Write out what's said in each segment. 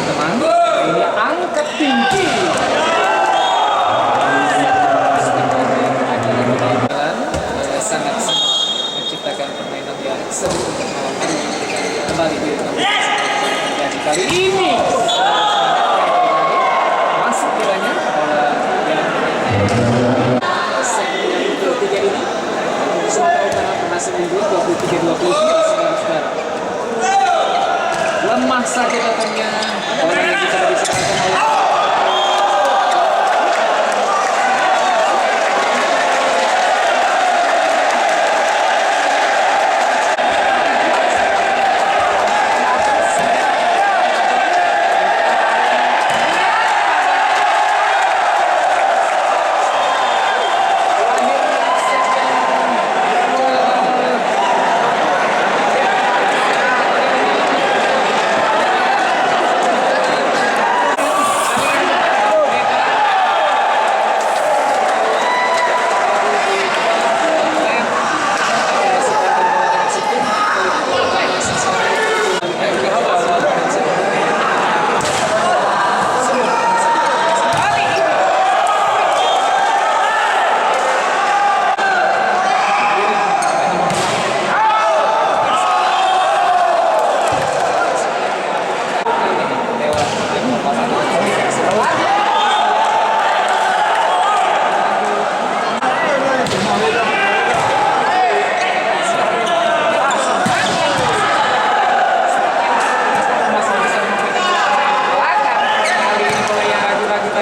Teman, ini angkat tinggi. Sangat menciptakan permainan yang seru untuk malam hari. Kembali di jadi kali ini masuk kiranya bola yang segmen ketiga ini Sumatera Utara berhasil unggul 23-20 saudara-saudara. Lemah saja datangnya bola yang bisa disebarkan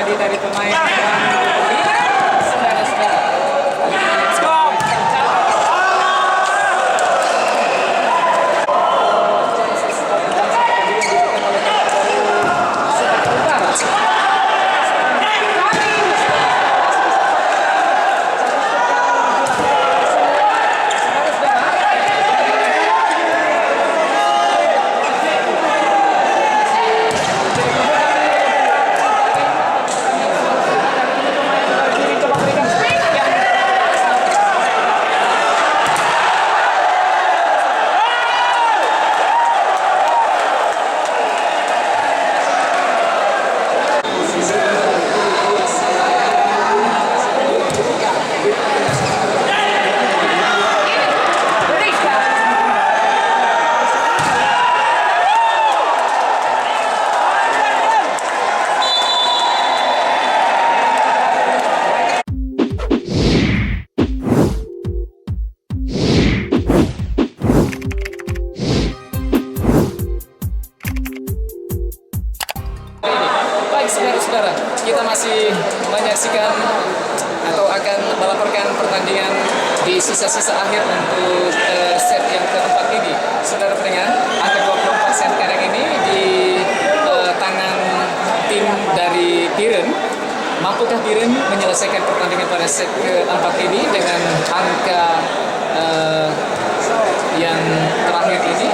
oleh dari pemain saudara-saudara, kita masih menyaksikan atau akan melaporkan pertandingan di sisa-sisa akhir untuk set yang keempat ini. Saudara pendengar, angka 24 set sekarang ini di tangan tim dari Bireun. Mampukah Bireun menyelesaikan pertandingan pada set keempat ini dengan angka yang terakhir ini?